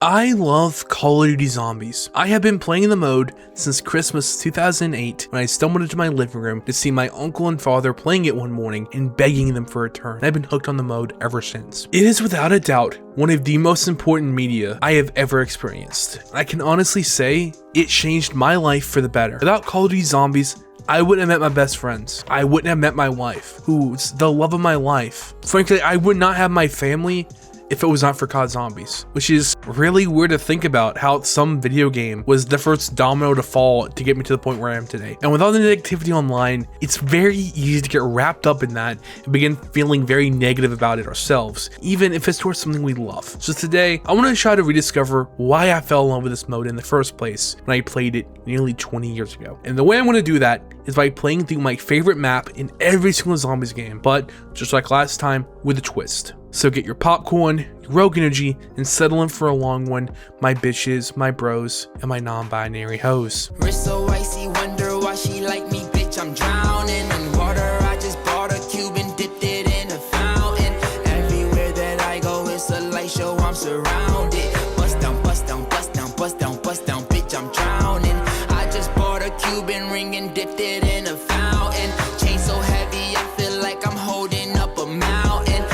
I love Call of Duty Zombies. I have been playing the mode since Christmas 2008 when I stumbled into my living room to see my uncle and father playing it one morning and begging them for a turn. I've been hooked on the mode ever since. It is without a doubt one of the most important media I have ever experienced. I can honestly say it changed my life for the better. Without Call of Duty Zombies, I wouldn't have met my best friends. I wouldn't have met my wife, who's the love of my life. Frankly, I would not have my family if it was not for COD Zombies, which is really weird to think about how some video game was the first domino to fall to get me to the point where I am today. And with all the negativity online, it's very easy to get wrapped up in that and begin feeling very negative about it ourselves, even if it's towards something we love. So today, I want to try to rediscover why I fell in love with this mode in the first place when I played it nearly 20 years ago. And the way I'm going to do that is by playing through my favorite map in every single Zombies game, but just like last time, with a twist. So get your popcorn, your Rogue Energy, and settle in for a long one, my bitches, my bros, and my non-binary hoes. Wrist so icy, wonder why she like me, bitch, I'm drowning in water. I just bought a cube and dipped it in a fountain. Everywhere that I go, it's a light show, I'm surrounded. Bust down, bust down, bust down, bust down, bust down, bitch, I'm drowning. I just bought a Cuban ring and dipped it in a fountain. Chain so heavy, I feel like I'm holding up a mountain.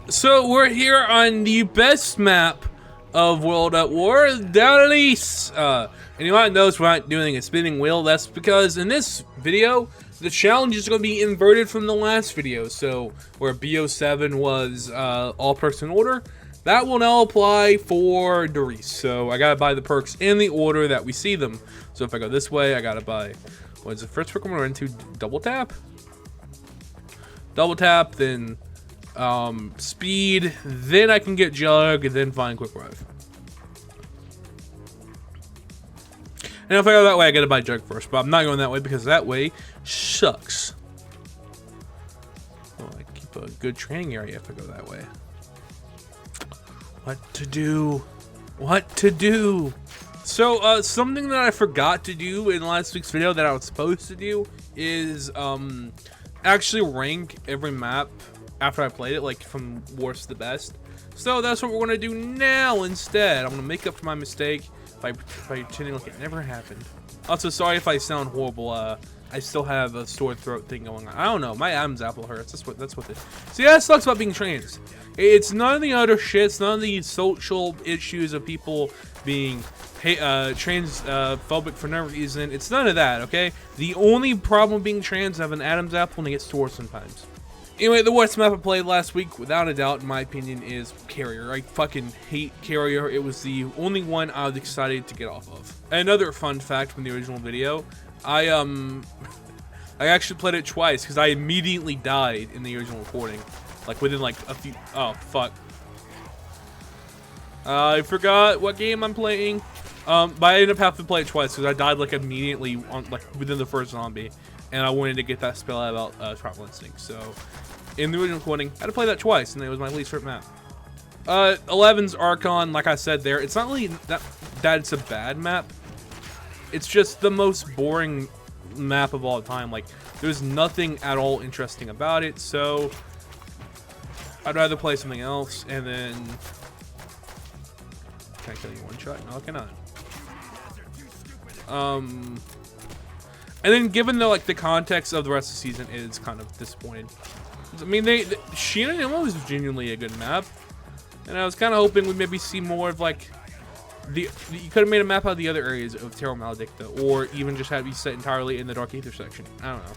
So we're here on the best map of World at War, WWII. Anyone knows we're not doing a spinning wheel, that's because in this video, the challenge is going to be inverted from the last video. So where BO7 was all perks in order, that will now apply for WWII. So I gotta buy the perks in the order that we see them. So if I go this way, I gotta buy, what is the first perk I'm going to run into? Double tap? Double tap, then speed, then I can get jug, and then find quick rev. And if I go that way, I gotta buy jug first, but I'm not going that way because that way sucks. Oh, I keep a good training area if I go that way. What to do? What to do? So something that I forgot to do in last week's video that I was supposed to do is actually rank every map after I played it, like from worst to best. So that's what we're gonna do now instead. I'm gonna make up for my mistake by pretending like it never happened. Also, sorry if I sound horrible. I still have a sore throat thing going on. I don't know. My Adam's apple hurts. That's what it is. See, that sucks about being trans. It's none of the other shit. It's none of the social issues of people being transphobic for no reason. It's none of that, okay? The only problem with being trans is I have an Adam's apple and it gets sore sometimes. Anyway, the worst map I played last week, without a doubt, in my opinion, is Carrier. I fucking hate Carrier. It was the only one I was excited to get off of. Another fun fact from the original video, I actually played it twice because I immediately died in the original recording. Like within like a few, oh fuck. I forgot what game I'm playing. But I ended up having to play it twice because I died like immediately on like within the first zombie. And I wanted to get that spell out about Tribal Instinct. So, in the original recording, I had to play that twice, and it was my least favorite map. 11's Archon, like I said there, it's not really that it's a bad map. It's just the most boring map of all time. Like, there's nothing at all interesting about it, so I'd rather play something else, and then... Can I kill you one shot? No, I cannot. And then, given the like the context of the rest of the season, is kind of disappointed. I mean, IIIII was genuinely a good map, and I was kind of hoping we'd maybe see more of like you could have made a map out of the other areas of Terra Maledicta, or even just have you set entirely in the Dark Aether section. I don't know.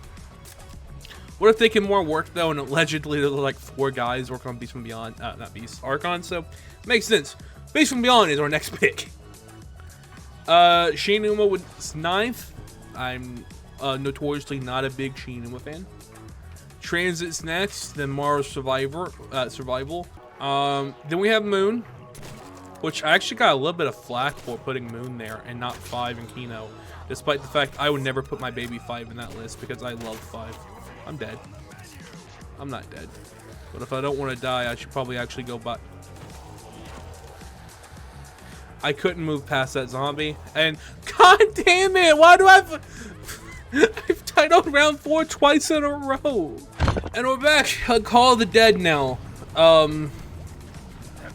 What if they can more work though, and allegedly there's like 4 guys working on Beast from Beyond, not Beast, Archon, so makes sense. Beast from Beyond is our next pick. IIIII was 9th. I'm notoriously not a big Shinuma fan. Transit's next, then Mars Survival. Then we have Moon, which I actually got a little bit of flack for putting Moon there and not 5 in Kino, despite the fact I would never put my baby 5 in that list because I love 5. I'm dead. I'm not dead. But if I don't want to die, I should probably actually go by. I couldn't move past that zombie, and god damn it, why do I've died on round 4 twice in a row. And we're back on Call of the Dead now. And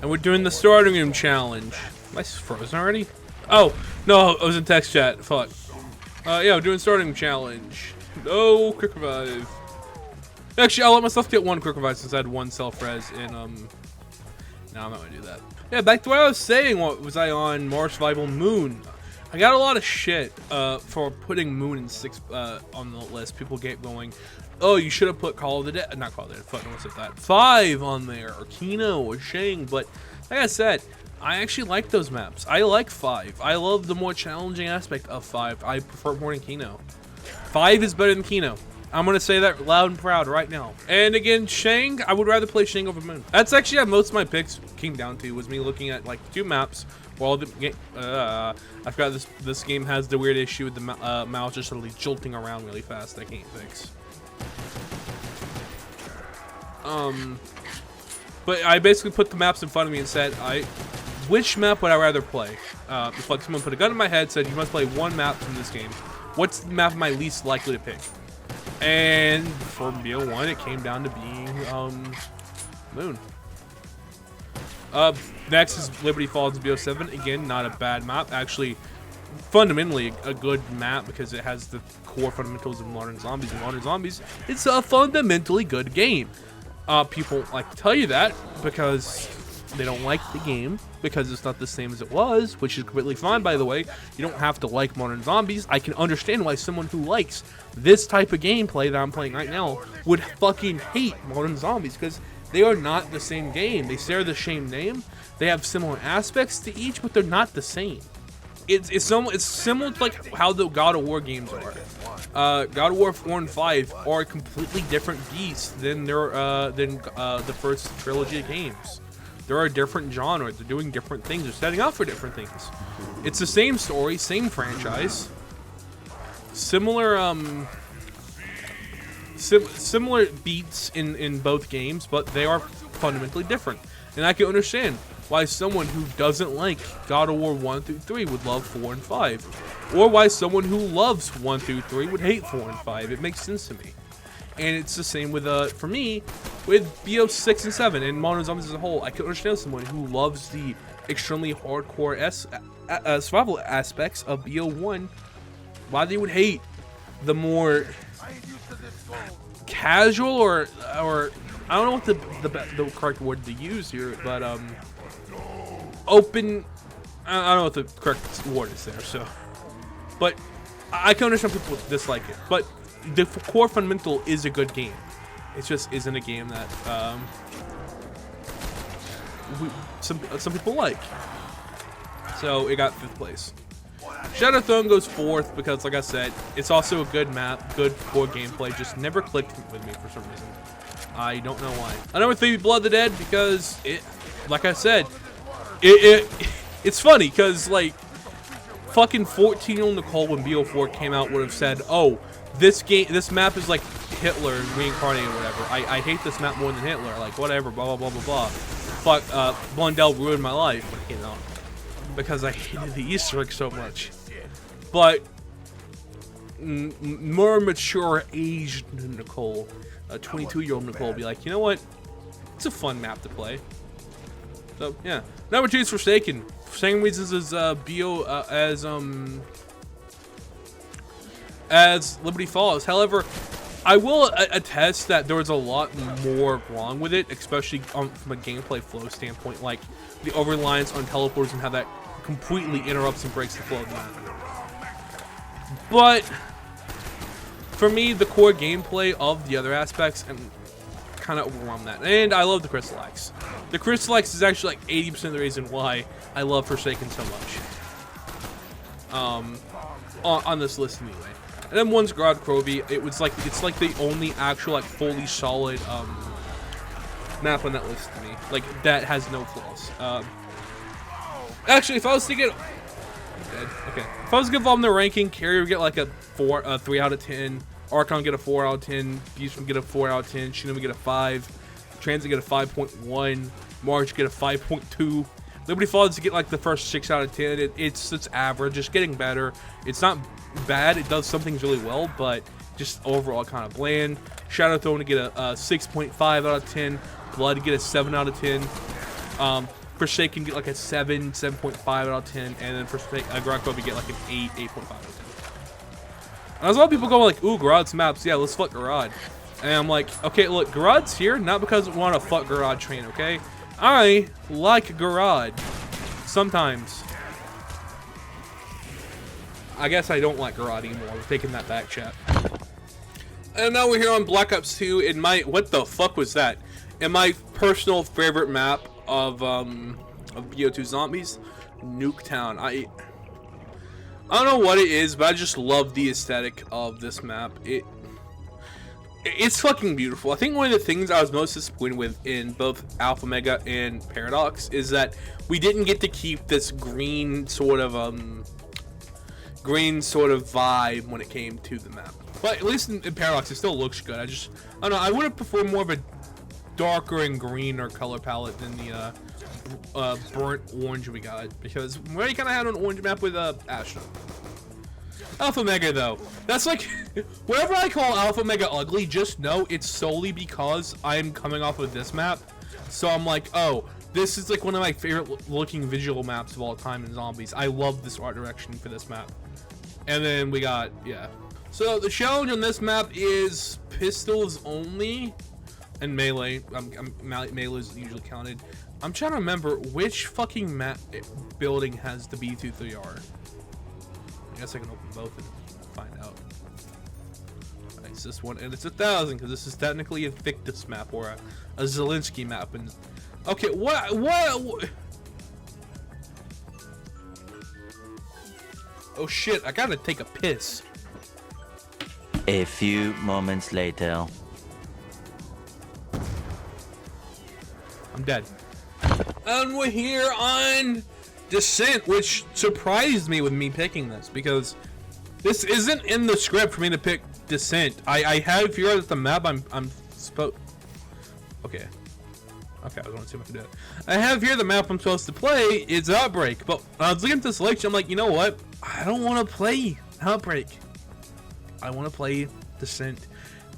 we're doing the starting room challenge. Am I frozen already? Oh, no, I was in text chat. Fuck. Yeah, we're doing starting room challenge. No quick revive. Actually, I'll let myself get one quick revive since I had one self-res and, no, I'm not gonna do that. Yeah, back to what I was saying. What was I on? Mars Survival Moon. I got a lot of shit, for putting Moon in 6, on the list. People get going, oh, you should have put Call of the Dead, not Call of the Dead, fuck, no one said that, 5 on there, or Kino, or Shang, but like I said, I actually like those maps. I like 5. I love the more challenging aspect of 5. I prefer more than Kino. 5 is better than Kino. I'm gonna say that loud and proud right now. And again, Shang, I would rather play Shang over Moon. That's actually how most of my picks came down to, was me looking at like 2 maps. While the game, I forgot this game has the weird issue with the mouse just suddenly jolting around really fast. I can't fix. But I basically put the maps in front of me and said, which map would I rather play? If like someone put a gun in my head, said you must play one map from this game. What's the map am I least likely to pick? And for BO1, it came down to being Moon. Next is Liberty Falls BO7. Again, not a bad map. Actually, fundamentally a good map because it has the core fundamentals of Modern Zombies. And Modern Zombies, it's a fundamentally good game. People like to tell you that because they don't like the game because it's not the same as it was, which is completely fine, by the way. You don't have to like Modern Zombies. I can understand why someone who likes this type of gameplay that I'm playing right now would fucking hate Modern Zombies because they are not the same game. They share the same name. They have similar aspects to each, but they're not the same. It's similar to like how the God of War games are. God of War 4 and 5 are completely different beasts than the first trilogy of games. They're a different genre. They're doing different things. They're setting up for different things. It's the same story, same franchise, similar similar beats in both games, but they are fundamentally different. And I can understand why someone who doesn't like God of War 1 through 3 would love 4 and 5, or why someone who loves 1 through 3 would hate 4 and 5. It makes sense to me. And it's the same with for me with BO6 and 7 and Modern Zombies as a whole. I can understand someone who loves the extremely hardcore survival aspects of BO1, why they would hate the more casual or I don't know what the correct word to use here, but open. I don't know what the correct word is there. So, but I can understand people dislike it. But the core fundamental is a good game. It just isn't a game that some people like. So it got 5th place. Shadow Throne goes 4th because, like I said, it's also a good map, good core gameplay. Just never clicked with me for some reason. I don't know why. I know with Baby Blood the Dead because it, like I said, it's funny because like fucking 14-year-old Nicole when BO4 came out would have said, "Oh, this map is like Hitler reincarnated or whatever. I hate this map more than Hitler. Like whatever, blah blah blah blah blah. Fuck, Blundell ruined my life, you know, because I hated the Easter egg so much." But more mature aged Nicole, a 22-year-old Nicole, will be like, you know what? It's a fun map to play. So yeah. Number 2 is Forsaken. Same reasons as BO as Liberty Falls. However, I will attest that there was a lot more wrong with it, especially from a gameplay flow standpoint, like the over-reliance on teleporters and how that completely interrupts and breaks the flow of the map. But for me, the core gameplay of the other aspects and kind of overwhelmed that. And I love the Crystal Axe. The Crystal Axe is actually like 80% of the reason why I love Forsaken so much. On this list anyway. And then one's Grod Krovi. It's like the only actual like fully solid map on that list to me. Like that has no flaws. Actually, if I was to get if I was to give them the ranking, Carrier would get like a 3 out of 10. Archon get a 4 out of 10. Beast would get a 4 out of 10. Shino would get a 5. Transit get a 5.1. March get a 5.2. Liberty Falls to get like the first 6 out of 10. It's average. It's getting better. It's not bad. It does some things really well, but just overall kind of bland. Shadow Throne to get a 6.5 out of 10. Blood get a 7 out of 10. Forsaken get like a 7, 7.5 out of 10, and then Garage we get like an 8, 8.5 out of 10. And there's a lot of people going like, ooh, Garage maps, yeah, let's fuck Garage. And I'm like, okay, look, Garage here, not because I want to fuck Garage train, okay? I like Garage. Sometimes. I guess I don't like Garage anymore. We're taking that back, chat. And now we're here on Black Ops 2 in my, what the fuck was that? In my personal favorite map of WWII Zombies, Nuketown. I don't know what it is, but I just love the aesthetic of this map. It's fucking beautiful. I think one of the things I was most disappointed with in both Alpha Mega and Paradox is that we didn't get to keep this green sort of vibe when it came to the map. But at least in Paradox, it still looks good. I don't know. I would have preferred more of a darker and greener color palette than the burnt orange we got, because we already kind of had an orange map with Ashton. Alpha Mega though, that's like, whenever I call Alpha Mega ugly, just know it's solely because I'm coming off of this map. So I'm like, oh, this is like one of my favorite looking visual maps of all time in Zombies. I love this art direction for this map. And then we got, yeah. So the challenge on this map is pistols only and melee. Melee is usually counted. I'm trying to remember which fucking map building has the B23R. I guess I can open both and find out. Alright, it's this one, and it's 1,000 because this is technically a Victus map or a Zelensky map. And okay, what? Oh shit! I gotta take a piss. A few moments later. I'm dead. And we're here on Descent, which surprised me with me picking this, because this isn't in the script for me to pick Descent. I have here at the map I'm supposed. Okay, I was gonna see if I can do it. I have here the map I'm supposed to play. It's Outbreak, but when I was looking at the selection, I'm like, you know what? I don't want to play Outbreak. I want to play Descent.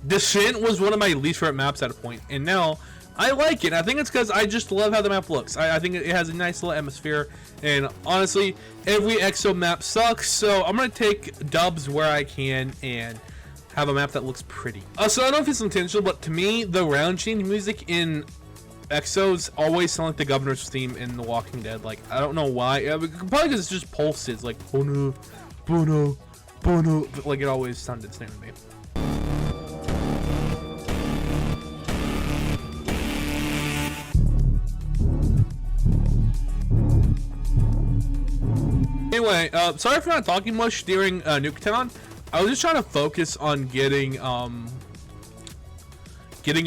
Descent was one of my least favorite maps at a point, and now I like it. I think it's because I just love how the map looks. I think it has a nice little atmosphere, and honestly, every Exo map sucks, so I'm going to take dubs where I can and have a map that looks pretty. So I don't know if it's intentional, but to me, the round change music in Exos always sound like the Governor's theme in The Walking Dead. Like, I don't know why. Probably because it's just pulses, like, bono, bono, bono. Like, it always sounded the same to me. Anyway, sorry for not talking much during Nuketown. I was just trying to focus on getting a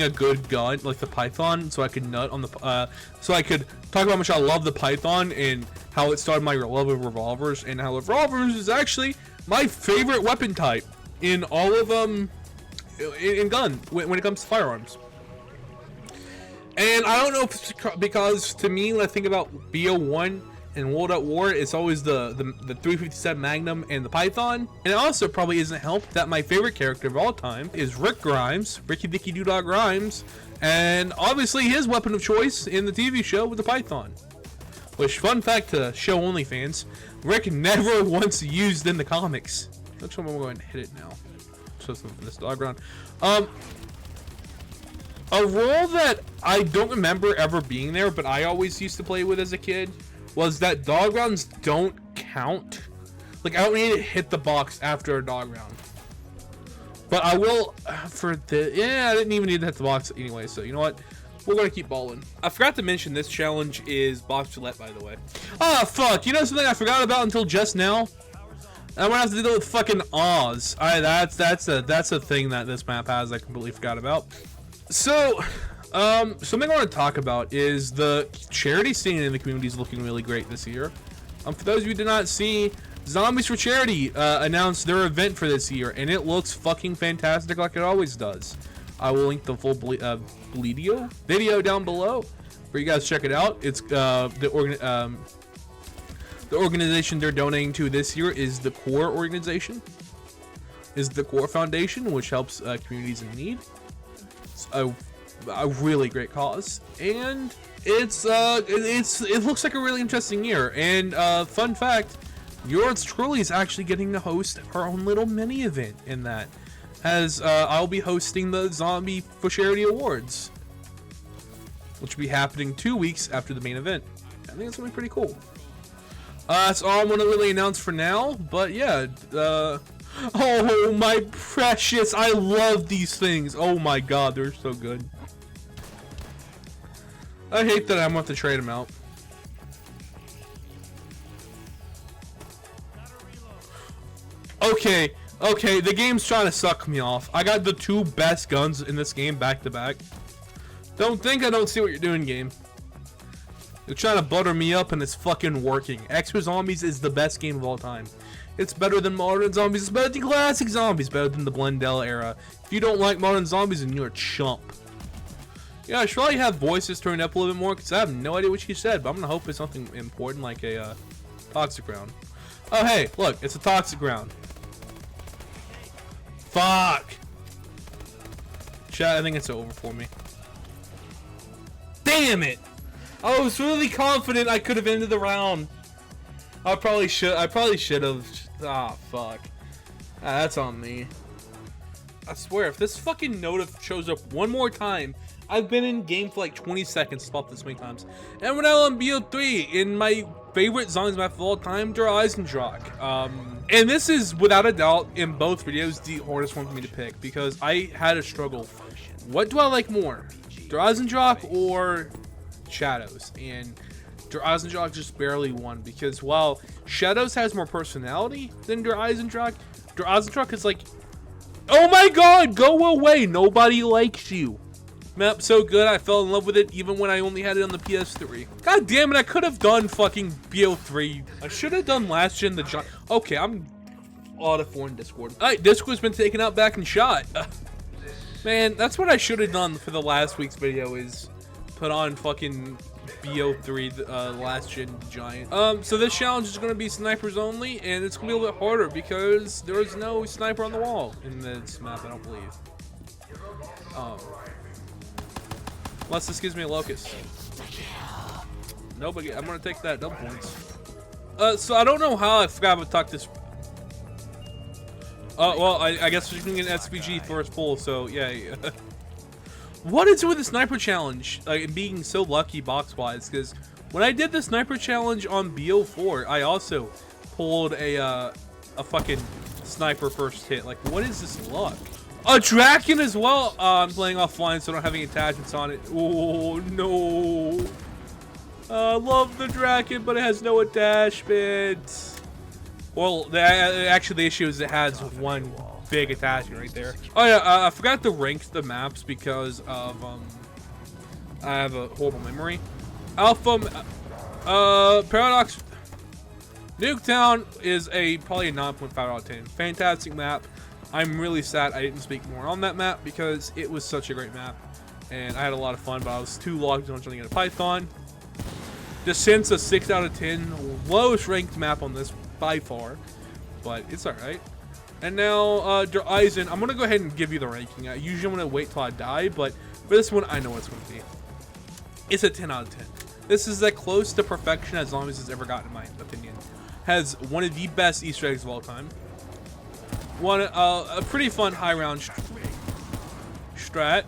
good gun, like the Python, so I could nut on the so I could talk about how much I love the Python and how it started my love of revolvers, and how revolvers is actually my favorite weapon type in all of in gun when it comes to firearms. And I don't know if it's because to me, when I think about BO1 and World at War, it's always the 357 Magnum and the Python. And it also probably isn't helped that my favorite character of all time is Rick Grimes, Ricky Dicky Doodog Grimes, and obviously his weapon of choice in the TV show with the Python. Which, fun fact to show only fans, Rick never once used in the comics. Looks like I'm going to hit it now. So this dog round. A role that I don't remember ever being there, but I always used to play with as a kid, was that dog rounds don't count. Like, I don't need to hit the box after a dog round. But I will for the, yeah, I didn't even need to hit the box anyway, so you know what? We're gonna keep balling. I forgot to mention this challenge is box roulette, by the way. Oh, fuck, you know something I forgot about until just now? I'm gonna have to deal with fucking Oz. Alright, that's a thing that this map has I completely forgot about. So, something I want to talk about is the charity scene in the community is looking really great this year. For those of you who did not see, Zombies for Charity announced their event for this year, and it looks fucking fantastic like it always does. I will link the full video down below for you guys to check it out. It's the organization they're donating to this year is the Core organization, is the Core Foundation, which helps communities in need. a really great cause, and it looks like a really interesting year. And fun fact, yours truly is actually getting to host our own little mini event in that, as I'll be hosting the Zombie for Charity Awards, which will be happening 2 weeks after the main event. I think it's gonna be pretty cool. That's all I'm gonna really announce for now, but yeah, oh my precious, I love these things. Oh my god, they're so good. I hate that I'm gonna have to trade them out. Okay, the game's trying to suck me off. I got the 2 best guns in this game back to back. Don't think I don't see what you're doing, game. You're trying to butter me up and it's fucking working. Exo Zombies is the best game of all time. It's better than Modern Zombies, it's better than Classic Zombies, better than the Blendell era. If you don't like Modern Zombies, then you're a chump. Yeah, I should probably have voices turned up a little bit more because I have no idea what she said, but I'm gonna hope it's something important like a toxic round. Oh hey, look, it's a toxic round. Fuck! Chat, I think it's over for me. Damn it! I was really confident I could have ended the round. I probably should have. Ah, fuck. That's on me. I swear, if this fucking notif shows up one more time, I've been in game for like 20 seconds, stopped this many times. And when I'm on BO3, in my favorite zombies map of all time, Der Eisendrache. And this is, without a doubt, in both videos, the hardest one for me to pick, because I had a struggle. What do I like more? Der Eisendrache or Shadows? And Der Eisendrache just barely won, because while Shadows has more personality than Der Eisendrache is like, oh my god, go away, nobody likes you. Map so good, I fell in love with it even when I only had it on the PS3. God damn it, I could have done fucking BO3. I should have done last gen the giant. Okay, I'm out of 4 in Discord. Alright, Discord's been taken out, back and shot. Man, that's what I should have done for the last week's video, is put on fucking BO3, last gen giant. So this challenge is gonna be snipers only, and it's gonna be a little bit harder because there is no sniper on the wall in this map, I don't believe. Unless this gives me a locust. Nobody. I'm gonna take that double points. So I don't know how I forgot to talk this. Well, I guess we can get an SVG first pull. So yeah. What is with the sniper challenge? Like being so lucky box wise, because when I did the sniper challenge on BO4, I also pulled a fucking sniper first hit. Like, what is this luck? A Draken as well. I'm playing offline, so I don't have any attachments on it. Oh no! I love the Draken, but it has no attachments. Well, actually, the issue is it has one big attachment right there. Oh yeah, I forgot to rank the maps because of I have a horrible memory. Alpha, Paradox, Nuketown is probably a 9.5 out of 10. Fantastic map. I'm really sad I didn't speak more on that map because it was such a great map and I had a lot of fun, but I was too logged on trying to get a Python. Descent's a 6 out of 10, lowest ranked map on this by far, but it's alright. And now, Der Eisen, I'm going to go ahead and give you the ranking. I usually want to wait till I die, but for this one, I know what it's going to be. It's a 10 out of 10. This is as close to perfection as Zombies has ever gotten, in my opinion. Has one of the best Easter eggs of all time. A pretty fun high round strat.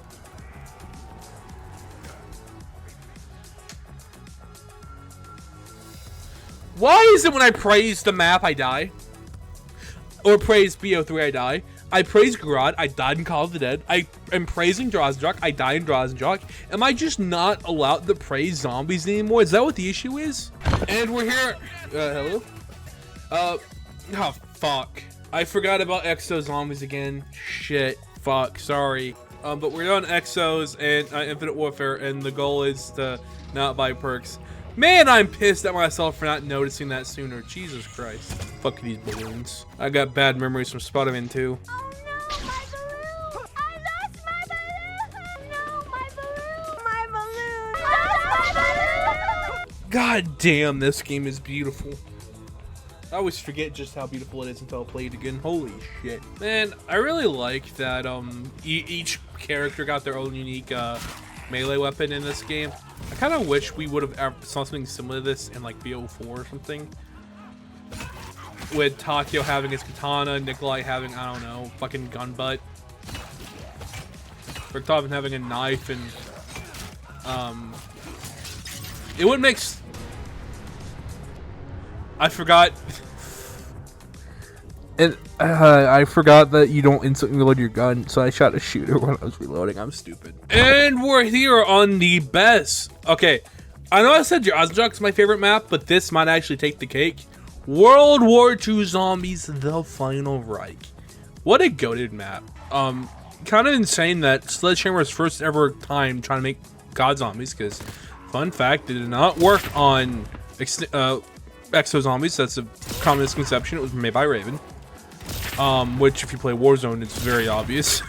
Why is it when I praise the map I die? Or praise BO3 I die? I praise Garad, I died in Call of the Dead. I am praising Der Eisendrache, I die in Der Eisendrache. Am I just not allowed to praise zombies anymore? Is that what the issue is? And we're here. Hello? Oh, fuck. I forgot about Exo Zombies again. Shit. Fuck. Sorry. But we're on Exos and Infinite Warfare, and the goal is to not buy perks. Man, I'm pissed at myself for not noticing that sooner. Jesus Christ. Fuck these balloons. I got bad memories from Spider-Man 2. Oh no, my balloon! I lost my balloon! No, my balloon! My balloon! I lost my balloon! God damn, this game is beautiful. I always forget just how beautiful it is until I play it again. Holy shit. Man, I really like that each character got their own unique melee weapon in this game. I kind of wish we would have saw something similar to this in like BO4 or something. With Takeo having his katana, Nikolai having, I don't know, fucking gun butt. Richtofen having a knife, and it would make I forgot. And I forgot that you don't instantly reload your gun, so I shot a shooter when I was reloading. I'm stupid. And we're here on the best. Okay, I know I said your Osjok's my favorite map, but this might actually take the cake. World War II Zombies: The Final Reich. What a goated map. Kind of insane that Sledgehammer's first ever time trying to make God Zombies, because fun fact, it did not work on Exo Zombies. That's a common misconception. It was made by Raven. Which if you play Warzone, it's very obvious.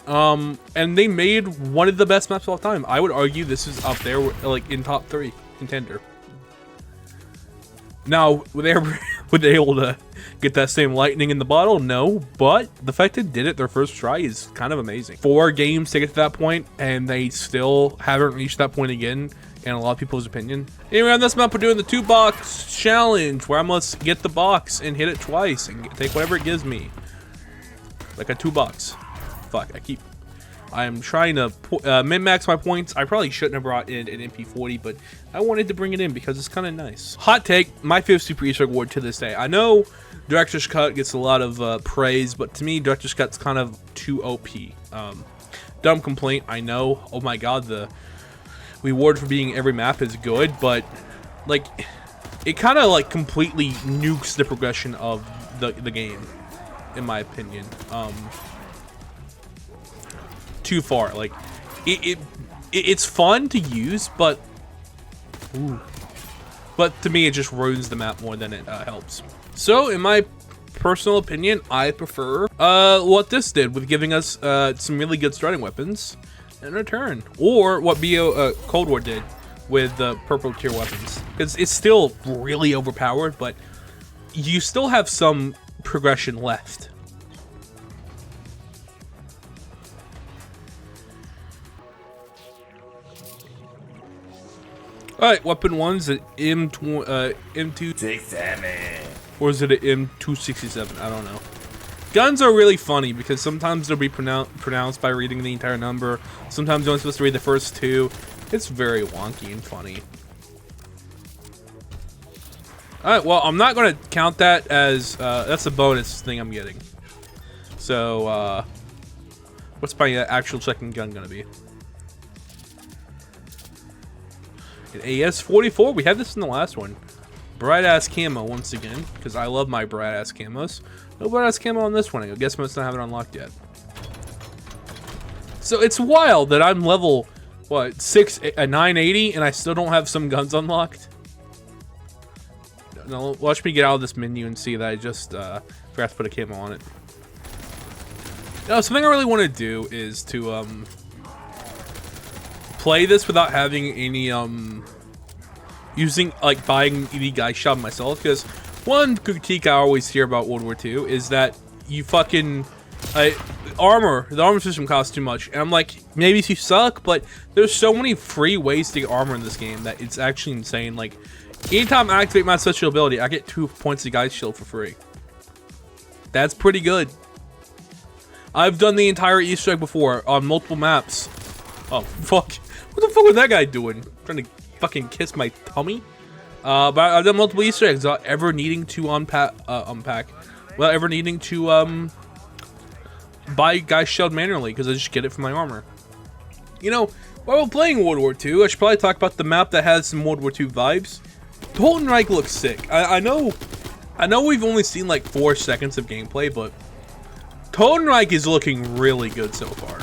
And they made one of the best maps of all time. I would argue this is up there, like in top 3 contender. Now, were they able to get that same lightning in the bottle? No, but the fact they did it their first try is kind of amazing. 4 games to get to that point, and they still haven't reached that point again, in a lot of people's opinion. Anyway, on this map, we're doing the 2-box challenge, where I must get the box and hit it twice, and take whatever it gives me. Like a 2-box. Fuck, I'm trying to min-max my points. I probably shouldn't have brought in an MP40, but I wanted to bring it in because it's kind of nice. Hot take, my favorite Super Easter egg award to this day. I know Director's Cut gets a lot of praise, but to me, Director's Cut's kind of too OP. Dumb complaint, I know. Oh my god, the reward for being every map is good, but like, it kind of like completely nukes the progression of the game, in my opinion. Too far. Like it's fun to use, but to me it just ruins the map more than it helps. So in my personal opinion, I prefer what this did with giving us some really good starting weapons in return, or what Cold War did with the purple tier weapons, because it's still really overpowered, but you still have some progression left. Alright, weapon 1's an M267. Or is it an M267? I don't know. Guns are really funny because sometimes they'll be pronounced by reading the entire number. Sometimes you're only supposed to read the first 2. It's very wonky and funny. Alright, well, I'm not going to count that as... that's a bonus thing I'm getting. So, what's my actual second gun going to be? An AS-44. We had this in the last one. Bright ass camo once again, because I love my bright ass camos. No bright ass camo on this one. I guess I must not have it unlocked yet. So it's wild that I'm level what 980 and I still don't have some guns unlocked. Now watch me get out of this menu and see that I just forgot to put a camo on it. Now something I really want to do is to play this without having any buying ED guy shop myself, because one critique I always hear about World War II is that you fucking the armor system costs too much, and I'm like, maybe you suck, but there's so many free ways to get armor in this game that it's actually insane. Like, anytime I activate my special ability, I get 2 points of Guy's Shield for free. That's pretty good. I've done the entire Easter egg before on multiple maps. Oh fuck. What the fuck was that guy doing? Trying to fucking kiss my tummy? But I've done multiple Easter eggs without ever needing to without ever needing to buy Guy's Shield manually, because I just get it from my armor. You know, while we're playing World War II, I should probably talk about the map that has some World War II vibes. Totenreich looks sick. I know we've only seen like 4 seconds of gameplay, but Totenreich is looking really good so far.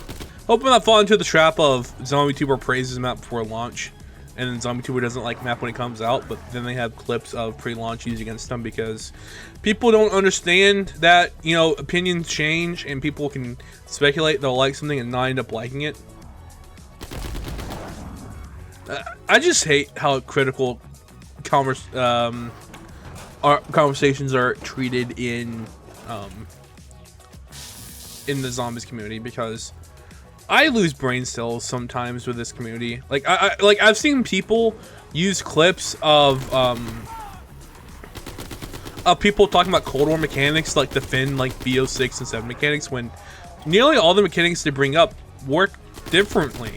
Hoping not fall into the trap of ZombieTuber praises map before launch, and then ZombieTuber doesn't like map when it comes out, but then they have clips of pre-launch used against them, because people don't understand that, you know, opinions change and people can speculate they'll like something and not end up liking it. I just hate how critical our conversations are treated in the zombies community, because I lose brain cells sometimes with this community. Like I've seen people use clips of people talking about Cold War mechanics, like defend like BO6 and 7 mechanics, when nearly all the mechanics they bring up work differently.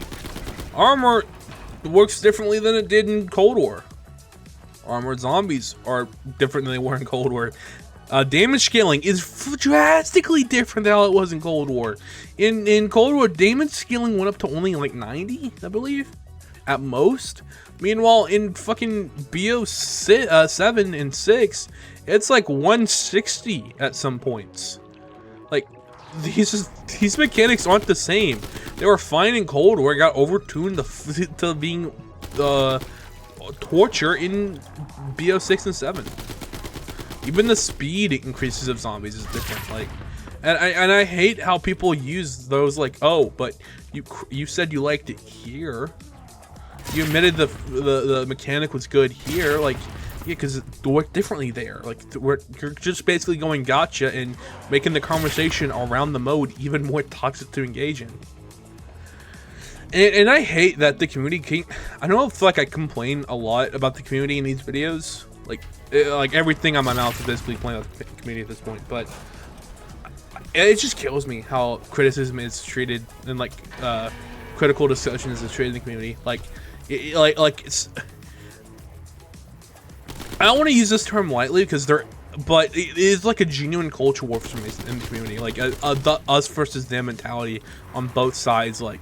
Armor works differently than it did in Cold War. Armored zombies are different than they were in Cold War. Damage scaling is drastically different than how it was in Cold War. In Cold War, damage scaling went up to only like 90, I believe, at most. Meanwhile, in fucking BO7 and 6, it's like 160 at some points. Like, these mechanics aren't the same. They were fine in Cold War, got overtuned to being torture in BO6 and 7. Even the speed increases of zombies is different. Like, and I hate how people use those, like, oh, but you said you liked it here. You admitted the mechanic was good here. Like, yeah, because it worked differently there. Like, you're just basically going gotcha and making the conversation around the mode even more toxic to engage in. And I hate that the community I don't feel like I complain a lot about the community in these videos. Like everything on my mouth is basically playing with the community at this point, but it just kills me how criticism is treated and like critical discussions is treated in the community. Like it's. I don't want to use this term lightly but it is like a genuine culture war for me in the community. Like the us versus them mentality on both sides. Like,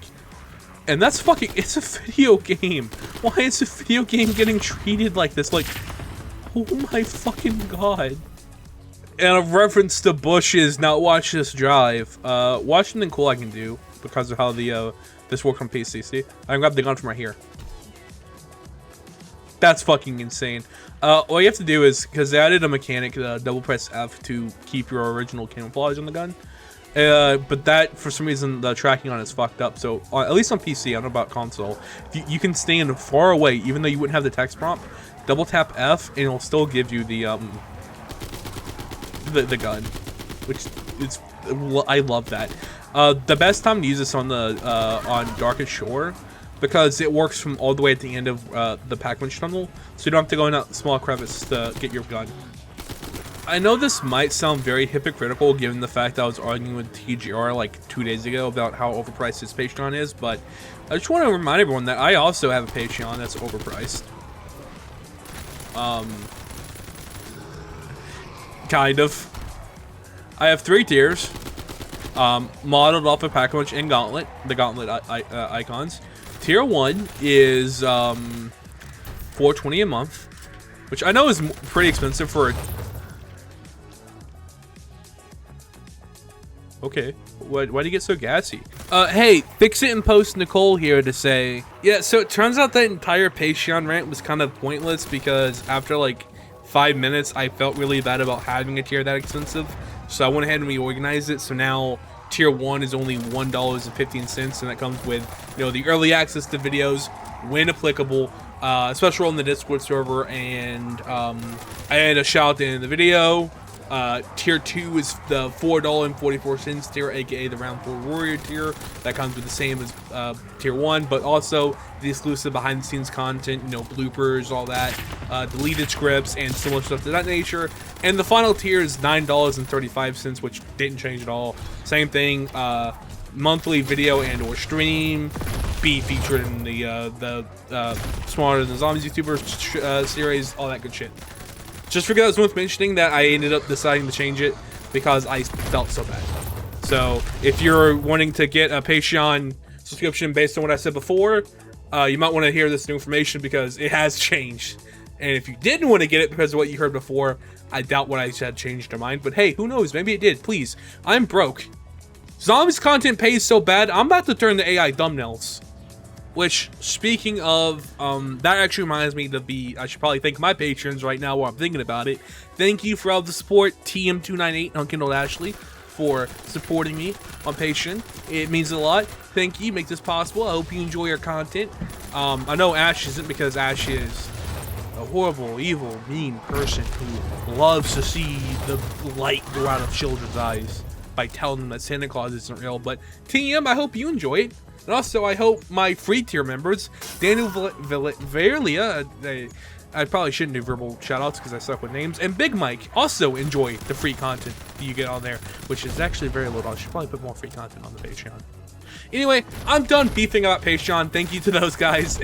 and that's fucking. It's a video game. Why is a video game getting treated like this? Like, oh my fucking god. And a reference to Bush's not watch this drive. Watch something cool I can do because of how the this works on PC. See, I can grab the gun from right here. That's fucking insane. All you have to do is, because they added a mechanic, double press F to keep your original camouflage on the gun. But that, for some reason, the tracking on it is fucked up. So, at least on PC, I don't know about console, you can stand far away, even though you wouldn't have the text prompt. Double tap F, and it'll still give you the gun, which is, I love that. The best time to use this on the on Darkest Shore, because it works from all the way at the end of the pack-winch tunnel, so you don't have to go in that small crevice to get your gun. I know this might sound very hypocritical given the fact that I was arguing with TGR like 2 days ago about how overpriced his Patreon is, but I just want to remind everyone that I also have a Patreon that's overpriced. Kind of. I have 3 tiers, modeled off of Pack-a-Punch and Gauntlet, the Gauntlet icons. Tier 1 is $4.20 a month, which I know is pretty expensive for a... Okay, why'd you get so gassy? Hey, Fix It and Post Nicole here to say, yeah, so it turns out that entire Patreon rant was kind of pointless because after like 5 minutes, I felt really bad about having a tier that expensive. So I went ahead and reorganized it. So now tier 1 is only $1.15, and that comes with, you know, the early access to videos when applicable, special role in the Discord server, and I had a shout out at the end of the video. Tier 2 is the $4.44 tier, aka the Round 4 Warrior tier. That comes with the same as tier 1, but also the exclusive behind the scenes content, you know, bloopers, all that, deleted scripts, and similar stuff to that nature. And the final tier is $9.35, which didn't change at all. Same thing, monthly video and or stream, be featured in the Smarter Than Zombies YouTuber series, all that good shit. Just because it's worth mentioning that I ended up deciding to change it because I felt so bad. So if you're wanting to get a Patreon subscription based on what I said before, you might want to hear this new information because it has changed. And if you didn't want to get it because of what you heard before, I doubt what I said changed your mind. But hey, who knows? Maybe it did. Please, I'm broke. Zombies content pays so bad, I'm about to turn to AI thumbnails. Which, speaking of, that actually reminds me I should probably thank my patrons right now while I'm thinking about it. Thank you for all the support, TM298 and Unkindled Ashley, for supporting me on Patreon. It means a lot. Thank you, make this possible. I hope you enjoy our content. I know Ash isn't, because Ash is a horrible, evil, mean person who loves to see the light go out of children's eyes. by telling them that Santa Claus isn't real. But TM, I hope you enjoy it. And also, I hope my free tier members, Daniel Verlia, I probably shouldn't do verbal shoutouts because I suck with names, and Big Mike also enjoy the free content that you get on there, which is actually very little. I should probably put more free content on the Patreon. Anyway, I'm done beefing about Patreon. Thank you to those guys.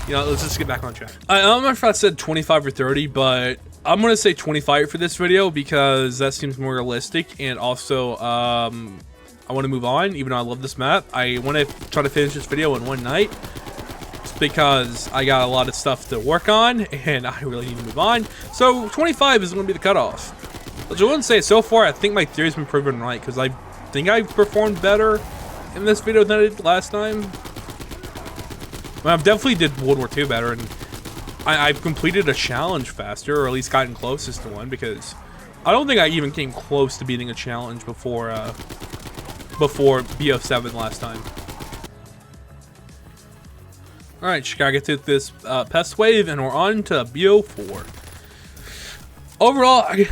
You know, let's just get back on track. I don't know if I said 25 or 30, but I'm going to say 25 for this video because that seems more realistic, and also, I want to move on, even though I love this map. I want to try to finish this video in one night because I got a lot of stuff to work on and I really need to move on. So 25 is going to be the cutoff. But I wouldn't say so far, I think my theory's been proven right because I think I've performed better in this video than I did last time. I definitely did World War II better, and I've completed a challenge faster, or at least gotten closest to one, because I don't think I even came close to beating a challenge before BO7 last time. Alright, just gotta get to this pest wave, and we're on to BO4. Overall, I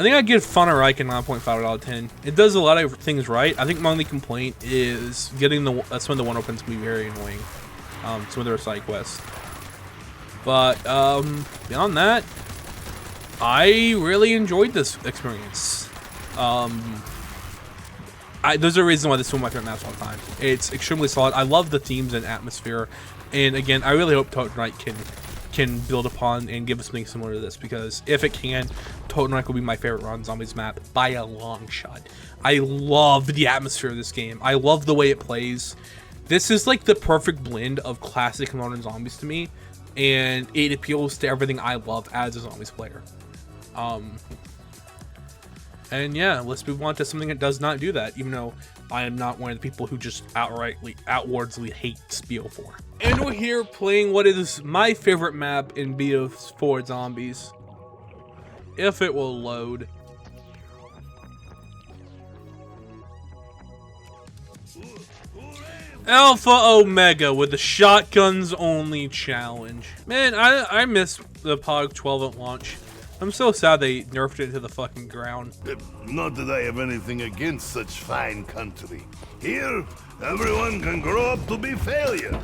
think I give Funner Reich a 9.5 out of 10. It does a lot of things right. I think my only complaint is getting some of the one opens can be very annoying. Some of their side quests. But beyond that, I really enjoyed this experience. There's a reason why this is one of my favorite maps of all time. It's extremely solid. I love the themes and atmosphere. And again, I really hope Toten Reich can build upon and give us something similar to this, because if it can, Toten Reich will be my favorite Modern Zombies map by a long shot. I love the atmosphere of this game. I love the way it plays. This is like the perfect blend of classic Modern Zombies to me, and it appeals to everything I love as a Zombies player. And yeah, let's move on to something that does not do that, even though I am not one of the people who just outwardly hates BO4. And we're here playing what is my favorite map in BO4 Zombies. If it will load. Alpha Omega with the shotguns only challenge. Man, I miss the POG 12 at launch. I'm so sad they nerfed it to the fucking ground. Not that I have anything against such fine country. Here, everyone can grow up to be failure.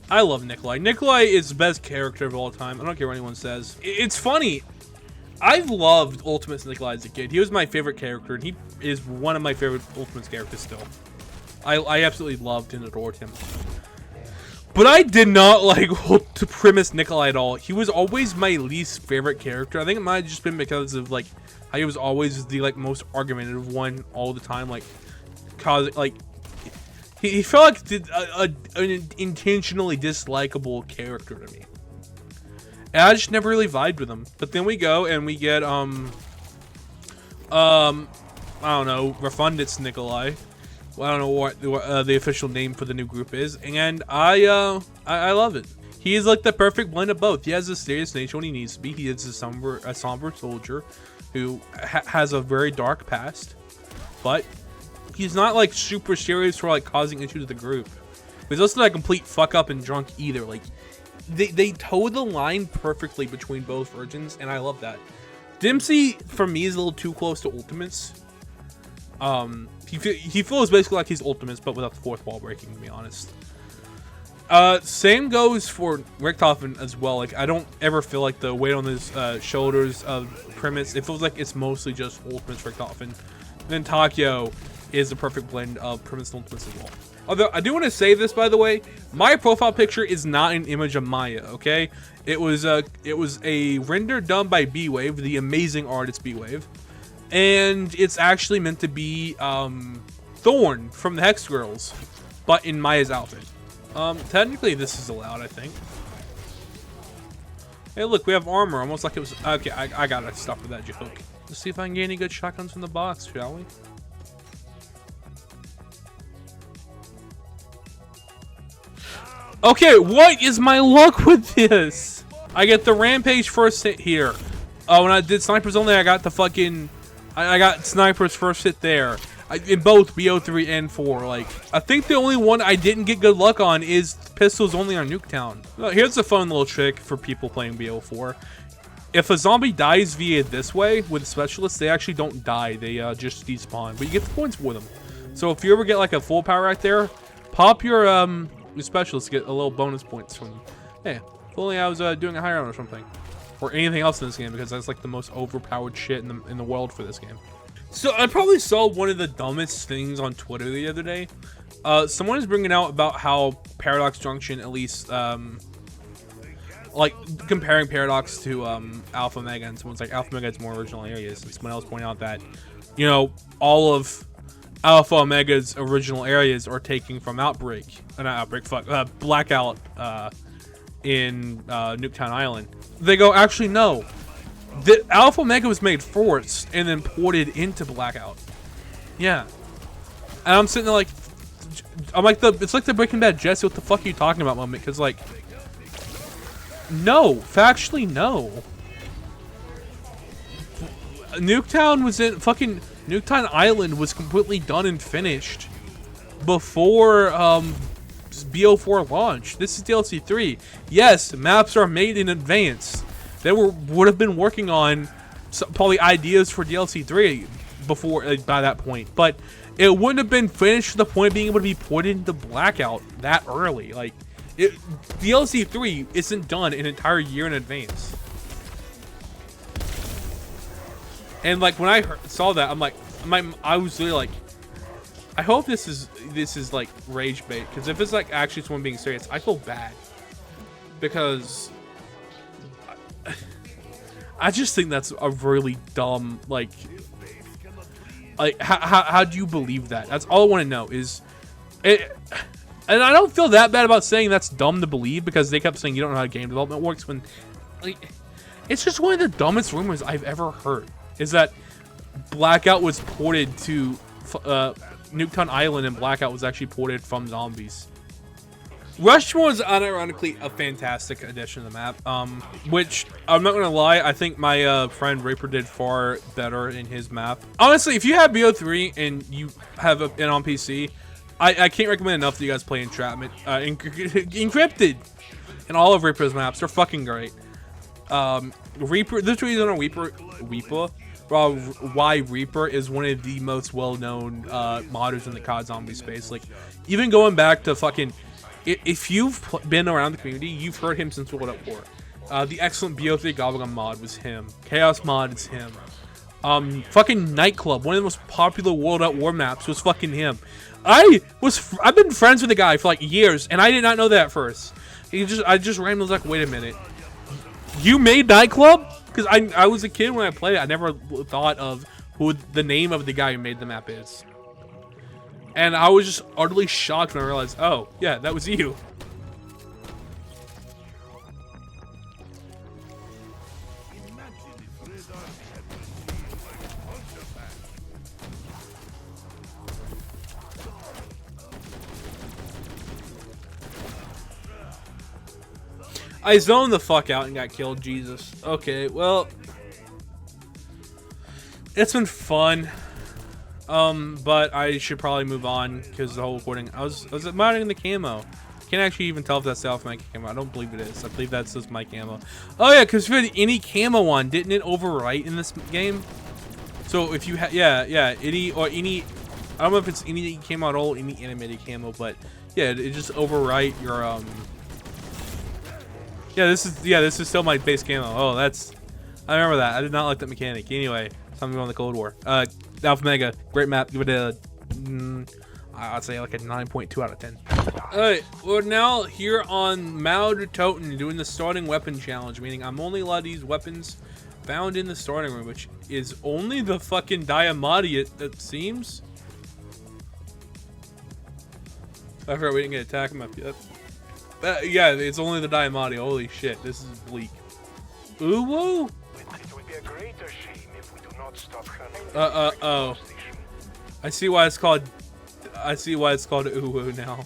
I love Nikolai. Nikolai is the best character of all time. I don't care what anyone says. It's funny. I've loved Ultimates Nikolai as a kid. He was my favorite character, and he is one of my favorite Ultimates characters still. I absolutely loved and adored him. But I did not like to premise Nikolai at all. He was always my least favorite character. I think it might have just been because of like how he was always the like most argumentative one all the time. Like, cause like he felt like an intentionally dislikable character to me. And I just never really vibed with him. But then we go and we get I don't know, Refundits Nikolai. Well, I don't know what the official name for the new group is, and I love it. He is like the perfect blend of both. He has a serious nature when he needs to be. He is a somber soldier who has a very dark past, but he's not like super serious for like causing issues to the group. But he's also not a complete fuck up and drunk either. Like they toe the line perfectly between both versions, and I love that. Dempsey for me is a little too close to Ultimates. He feels basically like he's Ultimates, but without the fourth wall breaking, to be honest. Same goes for Richtofen as well. Like, I don't ever feel like the weight on his shoulders of Primus. It feels like it's mostly just Ultimates Richtofen. Then Takio is the perfect blend of Primus and Ultimates as well. Although, I do want to say this, by the way, my profile picture is not an image of Maya, okay? It was a render done by B-Wave, the amazing artist B-Wave. And it's actually meant to be Thorn from the Hex Girls, but in Maya's outfit. Technically this is allowed, I think. Hey look, we have armor, almost like it was... Okay, I gotta stop with that joke. Let's see if I can get any good shotguns from the box, shall we? Okay, what is my luck with this? I get the Rampage first hit here. Oh, when I did Snipers Only, I got the fucking... I got Snipers first hit there. In both BO3 and 4. Like, I think the only one I didn't get good luck on is Pistols Only on Nuketown. Here's a fun little trick for people playing BO4. if a zombie dies via this way with specialists, they actually don't die. They just despawn, but you get the points for them. So if you ever get like a full power right there, pop your specialists, get a little bonus points from them. Hey, if only I was doing a high round or something, or anything else in this game, because that's like the most overpowered shit in the world for this game. So I probably saw one of the dumbest things on Twitter the other day. Someone is bringing out about how Paradox Junction, at least, like comparing Paradox to Alpha Mega, and someone's like, Alpha Mega has more original areas, and someone else pointed out that, you know, all of Alpha Omega's original areas are taken from Outbreak, not Outbreak, Blackout in Nuketown Island. They go, actually no, the Alpha Omega was made first and then ported into Blackout. Yeah, and I'm sitting there like, it's like the Breaking Bad Jesse, what the fuck are you talking about moment? Because like, no, factually no. Nuketown was in fucking Nuketown Island was completely done and finished before BO4 launch. This is DLC 3. Yes, maps are made in advance. They would have been working on probably ideas for DLC 3 before by that point, but it wouldn't have been finished to the point of being able to be ported into Blackout that early. Like, DLC 3 isn't done an entire year in advance. And like when I saw that, I'm like, I was really like, I hope this is like rage bait, because if it's like actually someone being serious, I feel bad, because I just think that's a really dumb, like how do you believe that? That's all I want to know is it. And I don't feel that bad about saying that's dumb to believe, because they kept saying you don't know how game development works, when like it's just one of the dumbest rumors I've ever heard, is that Blackout was ported to Nuketown Island and Blackout was actually ported from Zombies. Rushmore is unironically a fantastic addition to the map, which I'm not gonna lie, I think my friend Reaper did far better in his map. Honestly, if you have BO3 and you have it on PC, I can't recommend enough that you guys play Entrapment, Encrypted, and all of Reaper's maps. They're fucking great. Reaper, this reason on why Reaper is one of the most well-known modders in the COD zombie space. Like, even going back to fucking, if you've been around the community, you've heard him since World at War. The excellent BO3 Gobblegum mod was him. Chaos mod is him. Fucking Nightclub, one of the most popular World at War maps, was fucking him. I've been friends with the guy for like years, and I did not know that at first. I just randomly was like, wait a minute, you made Nightclub? Because I was a kid when I played it. I never thought of who the name of the guy who made the map is. And I was just utterly shocked when I realized, oh, yeah, that was you. I zoned the fuck out and got killed, Jesus. Okay, well, it's been fun. But I should probably move on, because the whole recording, I was admiring the camo. Can't actually even tell if that's the Alpha Mega camo. I don't believe it is. I believe that's just my camo. Oh yeah, because if you had any camo on, didn't it overwrite in this game? So if you had, yeah, any, or any, I don't know if it's any camo at all, any animated camo, but yeah, it just overwrite your Yeah, this is still my base camo. Oh, I remember that. I did not like that mechanic. Anyway, time to go on the Cold War. Alpha Mega, great map. Give it a, I'd say like a 9.2 out of 10. Alright, we're now here on Mao Toten doing the starting weapon challenge, meaning I'm only allowed to use weapons found in the starting room, which is only the fucking Diamati, it seems. I forgot we didn't get attacked him up yet. Yeah, it's only the Diamati. Holy shit, this is bleak. Ooh-woo? It would be a greater shame if we do not stop hunting. Oh. I see why it's called Ooh-woo now.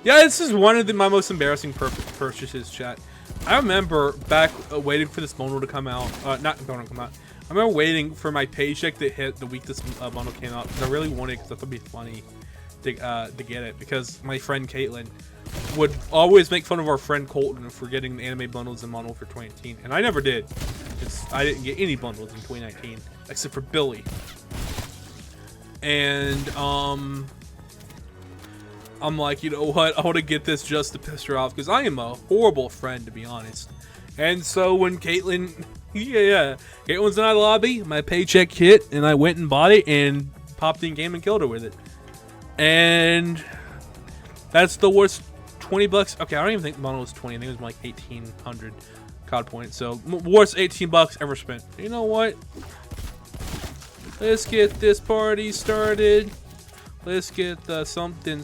Yeah, this is one of my most embarrassing purchases, chat. I remember back waiting for this bundle to come out. Not bundle to come out. I remember waiting for my paycheck to hit the week this bundle came out, because I really wanted it, because I thought it'd be funny to get it, because my friend Caitlin would always make fun of our friend Colton for getting the anime bundles in Modern Warfare 2018, and I never did. I didn't get any bundles in 2019 except for Billy. And I'm like, you know what? I want to get this just to piss her off because I am a horrible friend, to be honest. And so when Caitlin, Caitlin's in our lobby, my paycheck hit, and I went and bought it and popped in game and killed her with it. And that's the worst 20 bucks. Okay, I don't even think the bundle was 20. I think it was like 1,800 COD points. So worst 18 bucks ever spent. You know what? Let's get this party started. Let's get the something.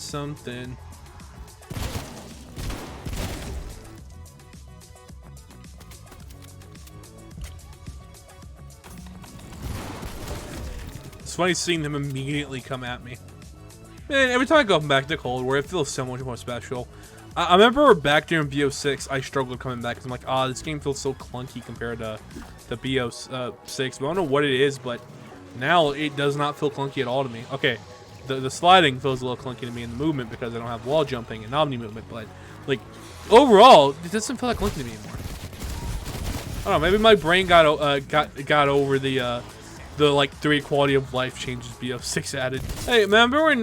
It's funny seeing them immediately come at me. Man, every time I go back to Cold War, it feels so much more special. I remember back during BO6, I struggled coming back because I'm like, this game feels so clunky compared to the BO6. But I don't know what it is, but now it does not feel clunky at all to me. Okay, the sliding feels a little clunky to me in the movement because I don't have wall jumping and omni movement, but like overall, it doesn't feel that clunky to me anymore. I don't know, maybe my brain got over the like 3 quality of life changes BO6 added. Hey, remember when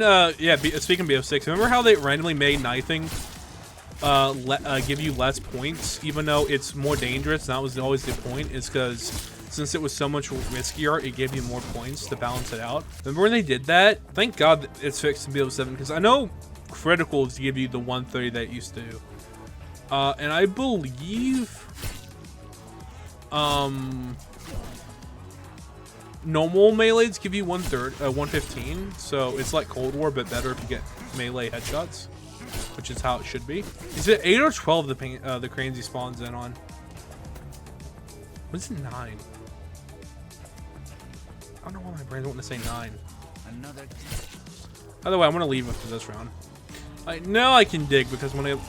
speaking of BO6, remember how they randomly made knifing give you less points even though it's more dangerous? That was always the point, is because since it was so much riskier, it gave you more points to balance it out. Remember when they did that? Thank God it's fixed in BO7 because I know criticals give you the 130 that it used to. And I believe normal melees give you 115, so it's like Cold War but better if you get melee headshots, which is how it should be. Is it 8 or 12 the cranes he spawns in on? What's it 9? I don't know why my brain's wanting to say 9. By the way, I'm gonna leave after this round. Now I can dig because when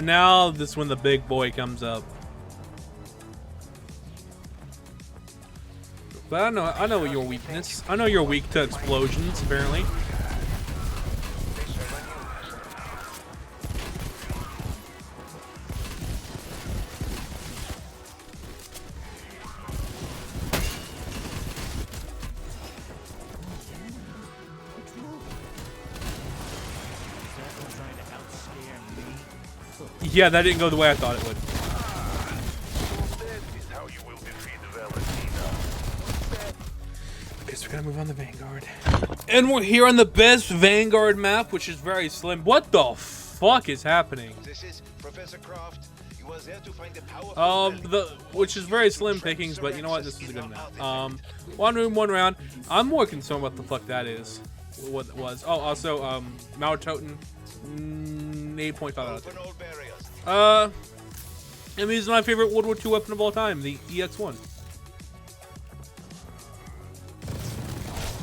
now this is when the big boy comes up. But I know your weakness. I know you're weak to explosions, apparently. Yeah, that didn't go the way I thought it would. Guess we're gonna move on to Vanguard. And we're here on the best Vanguard map, which is very slim. What the fuck is happening? This is Professor Croft. You was there to find the power which is very slim pickings, but you know what? This is a good map. One room, one round. I'm more concerned what the fuck that is. What it was. Oh, also, Maltoten, 8.5 out of 10. And this is my favorite World War II weapon of all time, the EX1.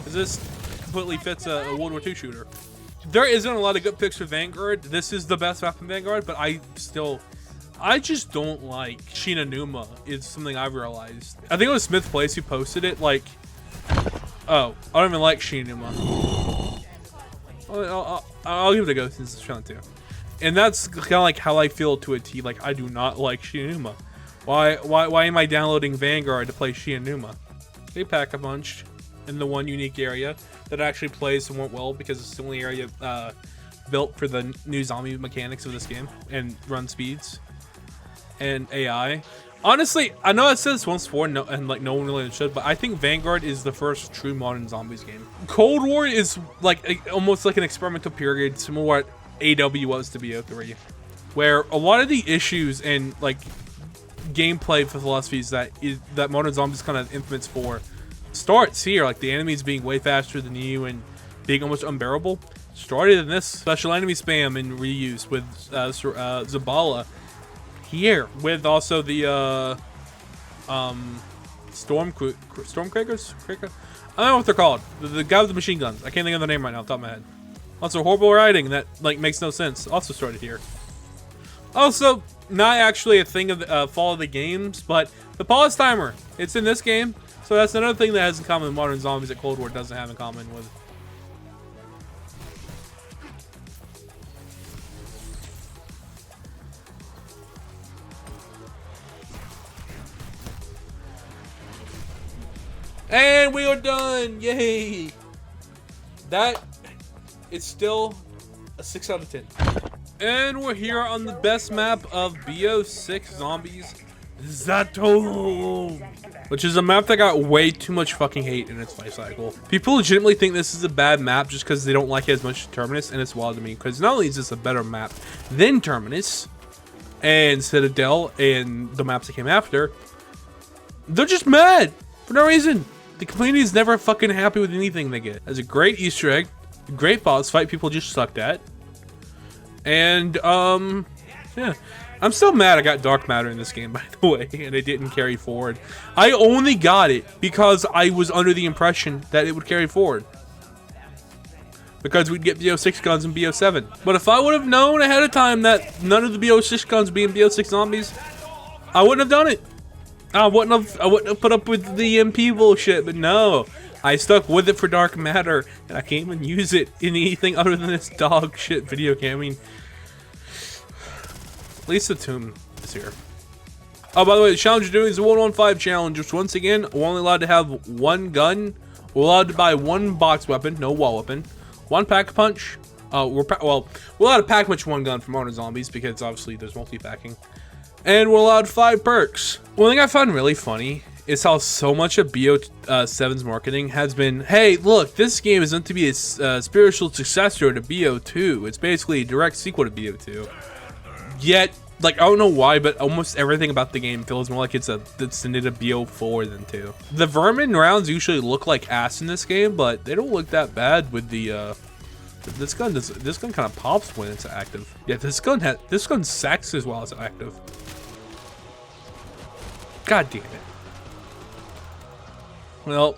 This completely fits a World War II shooter. There isn't a lot of good picks for Vanguard. This is the best map in Vanguard, but I just don't like Shinanuma. Is something I've realized. I think it was Smith Place who posted it. Like, oh, I don't even like Shinanuma. I'll give it a go since it's fun too. And that's kind of like how I feel to a T. Like, I do not like Shinanuma. Why am I downloading Vanguard to play Shinanuma? They pack a bunch in the one unique area that actually plays somewhat well because it's the only area built for the new zombie mechanics of this game and run speeds and AI. Honestly, I know I said this once before, and like no one really understood, but I think Vanguard is the first true modern zombies game. Cold War is like almost like an experimental period, similar to what AW was to BO3, where a lot of the issues and like gameplay philosophies that modern zombies kind of infamous for starts here, like the enemies being way faster than you and being almost unbearable, started in this special enemy spam and reuse with Zabala here, with also the Stormcrakers? I don't know what they're called. The guy with the machine guns. I can't think of the name right now off the top of my head. Also, horrible writing that like makes no sense. Also started here. Also, not actually a thing of Fall of the Games, but the pause timer. It's in this game. So that's another thing that has in common with modern zombies that Cold War doesn't have in common with. And we are done. Yay. That is still a 6 out of 10. And we're here on the best map of WWII Zombies, Zato, which is a map that got way too much fucking hate in its life cycle. People legitimately think this is a bad map just because they don't like it as much as Terminus, and it's wild to me because not only is this a better map than Terminus and Citadel and the maps that came after, they're just mad for no reason. The community is never fucking happy with anything they get. As a great Easter egg, a great boss fight people just sucked at. And, yeah. I'm still mad I got Dark Matter in this game, by the way, and it didn't carry forward. I only got it because I was under the impression that it would carry forward. Because we'd get BO6 guns and BO7. But if I would have known ahead of time that none of the BO6 guns would be in BO6 Zombies, I wouldn't have done it. I wouldn't have put up with the MP bullshit, but no. I stuck with it for Dark Matter, and I can't even use it in anything other than this dog shit video game. I mean, at least the tomb is here. Oh, by the way, the challenge we're doing is the 115 challenge, which once again, we're only allowed to have one gun. We're allowed to buy one box weapon, no wall weapon, one pack punch. We're allowed to pack punch one gun from Honor Zombies because obviously there's multi-packing. And we're allowed 5 perks. One thing I found really funny is how so much of BO7's marketing has been, hey, look, this game is meant to be a spiritual successor to BO2. It's basically a direct sequel to BO2. Yet, like, I don't know why, but almost everything about the game feels more like it's intended to BO4 than 2. The vermin rounds usually look like ass in this game, but they don't look that bad with the, this gun kind of pops when it's active. Yeah, this gun sacks as well as active. God damn it. Well,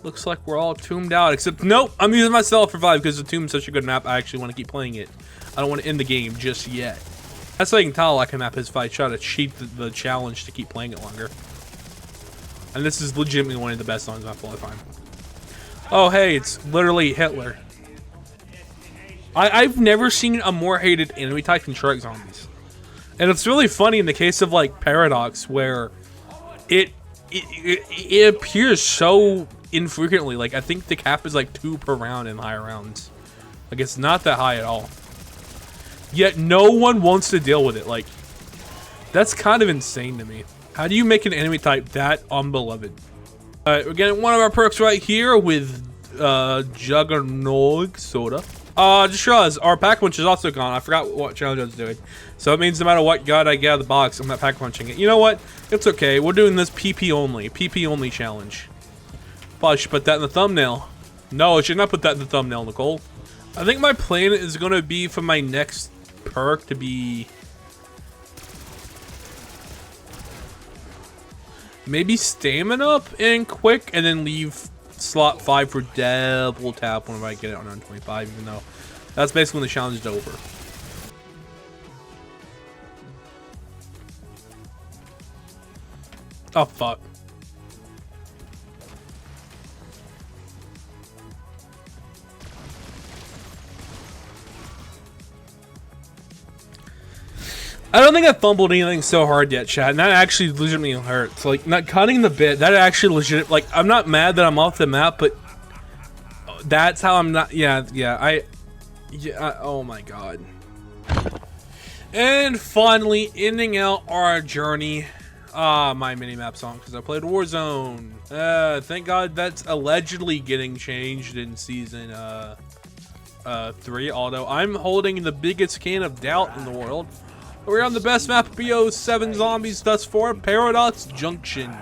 looks like we're all tombed out, except nope, I'm using myself for 5 because the Tomb's such a good map. I actually want to keep playing it. I don't want to end the game just yet. That's how you can tell I can map his fight, try to cheat the challenge to keep playing it longer. And this is legitimately one of the best songs of all time. Oh hey, it's literally Hitler. I've never seen a more hated enemy type than Shark Zombies. And it's really funny in the case of like Paradox, where it appears so infrequently. Like I think the cap is like 2 per round in higher rounds. Like it's not that high at all. Yet no one wants to deal with it. Like that's kind of insane to me. How do you make an enemy type that unbeloved? Alright, we're getting one of our perks right here with Juggernog Soda. Just realized our pack punch is also gone. I forgot what challenge I was doing. So it means no matter what gun I get out of the box, I'm not pack punching it. You know what? It's okay. We're doing this PP only challenge. Probably should put that in the thumbnail. No, I should not put that in the thumbnail, Nicole. I think my plan is going to be for my next perk to be maybe stamina up and quick, and then leave slot 5 for double tap whenever I get it on 125, even though that's basically when the challenge is over. Oh fuck. I don't think I fumbled anything so hard yet, chat, and that actually legitimately hurts. Like, not cutting the bit, that actually legit, like, I'm not mad that I'm off the map, but that's how I'm not, oh my god. And finally, ending out our journey, my minimap song, because I played Warzone. Thank god that's allegedly getting changed in season 3, although I'm holding the biggest can of doubt in the world. We're on the best map of WWII Zombies thus far, Paradox Junction.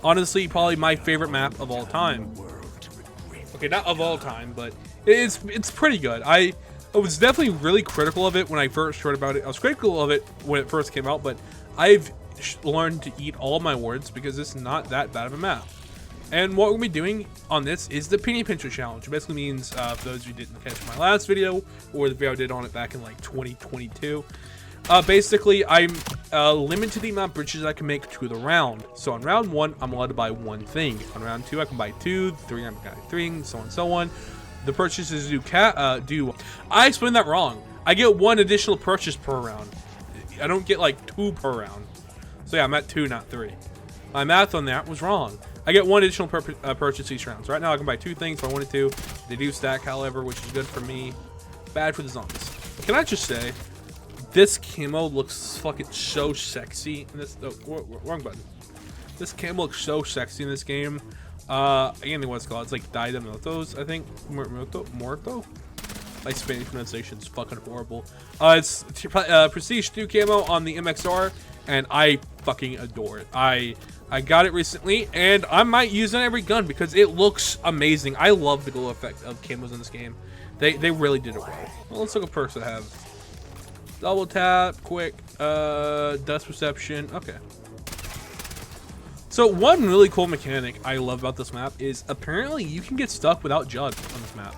Honestly, probably my favorite map of all time. Okay, not of all time, but it's pretty good. I was definitely really critical of it when I first heard about it. I was critical of it when it first came out, but I've learned to eat all my words because it's not that bad of a map. And what we're going to be doing on this is the Penny Pincher Challenge. It basically means, for those of you who didn't catch my last video, or the video I did on it back in like 2022, basically, I'm limited to the amount of bridges I can make to the round. So on round 1, I'm allowed to buy 1 thing. On round 2, I can buy 2. 3, I can buy 3, so on and so on. The purchases I explained that wrong. I get 1 additional purchase per round. I don't get like 2 per round. So yeah, I'm at 2, not 3. My math on that was wrong. I get 1 additional purchase each round. So right now I can buy 2 things if I wanted to. They do stack, however, which is good for me. Bad for the zombies. Can I just say, this camo looks fucking so sexy in this. Oh, wrong button. This camo looks so sexy in this game. I can't think what it's called. It's like Dai de Muertos, I think. Muerto? My Spanish pronunciation is fucking horrible. It's Prestige 2 camo on the MXR, and I fucking adore it. I got it recently, and I might use it on every gun because it looks amazing. I love the glow effect of camos in this game. They really did it well. Well, let's look at perks I have. Double tap, quick, dust perception. Okay. So one really cool mechanic I love about this map is apparently you can get stuck without Jug on this map.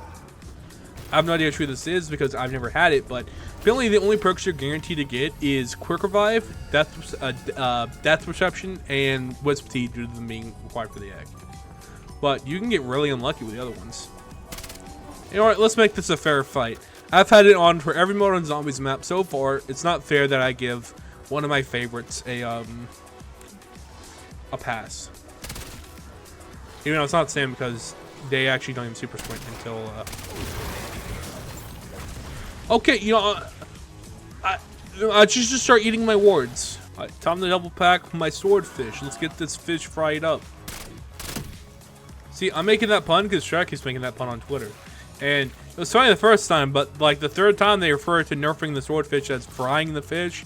I have no idea how true this is because I've never had it, but apparently the only perks you're guaranteed to get is Quick Revive, Death Perception, and Wisp Tea due to them being required for the egg. But you can get really unlucky with the other ones. Alright, let's make this a fair fight. I've had it on for every mode on Zombies map so far. It's not fair that I give one of my favorites a pass. Even though it's not the same because they actually don't even super sprint until okay, you know, I just start eating my wards. Time to double pack my swordfish. Let's get this fish fried up. See, I'm making that pun because Shrek is making that pun on Twitter. And it was funny the first time, but like the third time they referred to nerfing the swordfish as frying the fish.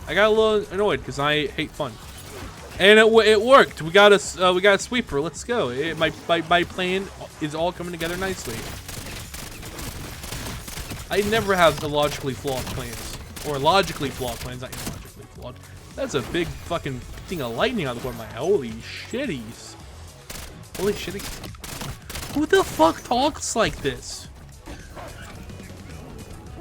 I got a little annoyed because I hate fun. And it worked. We got a sweeper. Let's go. My plan is all coming together nicely. I never have the logically flawed plans. Or logically flawed plans, not illogically flawed. That's a big fucking thing of lightning out of one of my holy shitties. Holy shitties. Who the fuck talks like this?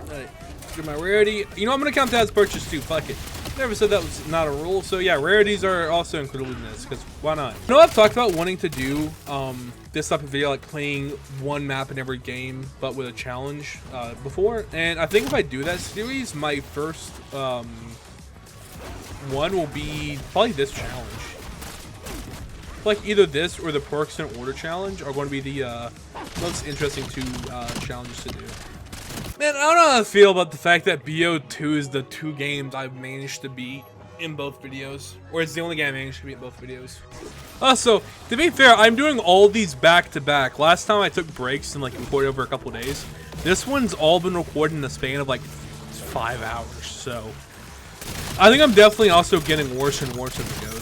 Alright, get my rarity. You know, I'm gonna count that as purchase too. Fuck it. Never said that was not a rule. So yeah, rarities are also included in this because why not? You know, I've talked about wanting to do this type of video, like playing one map in every game, but with a challenge before. And I think if I do that series, my first one will be probably this challenge. Like either this or the perks in order challenge are going to be the most interesting 2 challenges to do. Man, I don't know how I feel about the fact that BO2 is the 2 games I've managed to beat in both videos. Or it's the only game I managed to beat in both videos. So, to be fair, I'm doing all these back to back. Last time I took breaks and like recorded over a couple days. This one's all been recorded in the span of like 5 hours, so I think I'm definitely also getting worse and worse as it goes.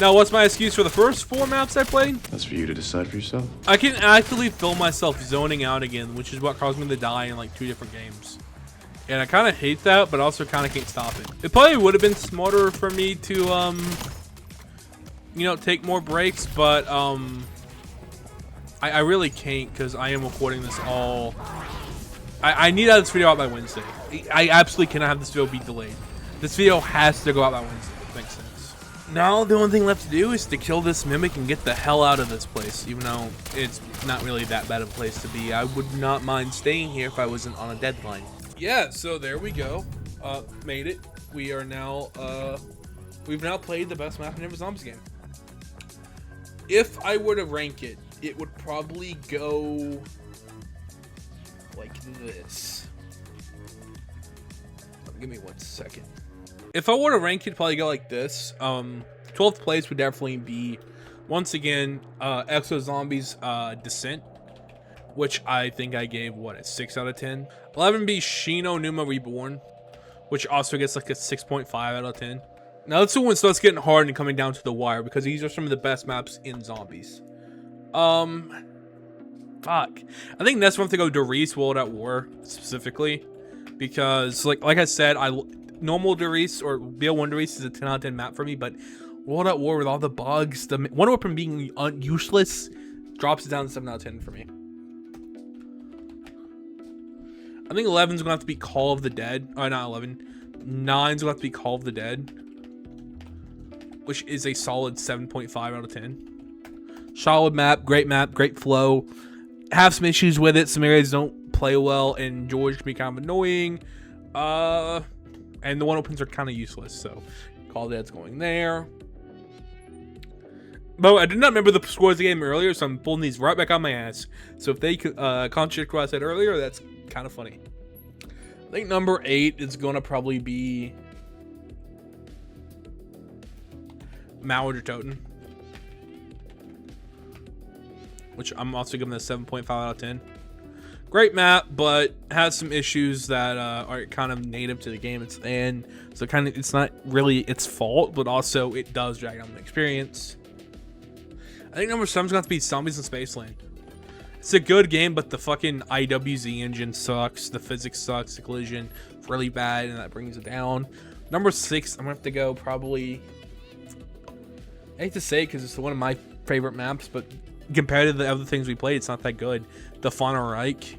Now, what's my excuse for the first 4 maps I played? That's for you to decide for yourself. I can actively feel myself zoning out again, which is what caused me to die in like 2 different games. And I kind of hate that, but also kind of can't stop it. It probably would have been smarter for me to, you know, take more breaks, but I really can't because I am recording this all. I need to have this video out by Wednesday. I absolutely cannot have this video be delayed. This video has to go out by Wednesday. Makes sense. Now the only thing left to do is to kill this mimic and get the hell out of this place, even though it's not really that bad of a place to be. I would not mind staying here if I wasn't on a deadline. Yeah, so there we go. Made it. We are now, we've now played the best map in every Zombies game. If I were to rank it, it would probably go like this. Give me 1 second. If I were to rank it, it'd probably go like this. 12th place would definitely be, once again, Exo Zombies Descent, which I think I gave, what, a 6 out of 10? 11 be Shino Numa Reborn, which also gets like a 6.5 out of 10. Now let's do when it starts getting hard and coming down to the wire, because these are some of the best maps in Zombies. Fuck. I think next one to go Doris World at War, specifically, because like I said, normal Doris or BO1 Doris is a 10 out of 10 map for me, but World at War with all the bugs, the one up from being useless, drops it down to 7 out of 10 for me. I think 11's gonna have to be Call of the Dead. Oh, not 11. 9's gonna have to be Call of the Dead, which is a solid 7.5 out of 10. Solid map, great flow. Have some issues with it. Some areas don't play well, and George can be kind of annoying. And the one opens are kind of useless, so Call Dad's going there. But I did not remember the scores of the game earlier, so I'm pulling these right back on my ass. So if they contradict what I said earlier, that's kind of funny. I think number 8 is going to probably be Toten, which I'm also giving a 7.5 out of 10. Great map, but has some issues that are kind of native to the game it's in. So kind of, it's not really its fault, but also it does drag down the experience. I think number 7 is going to have to be Zombies in Spaceland. It's a good game, but the fucking IIIII engine sucks. The physics sucks. The collision is really bad, and that brings it down. Number 6, I'm going to have to go probably... I hate to say it because it's one of my favorite maps, but compared to the other things we played, it's not that good. The Fauna Reich,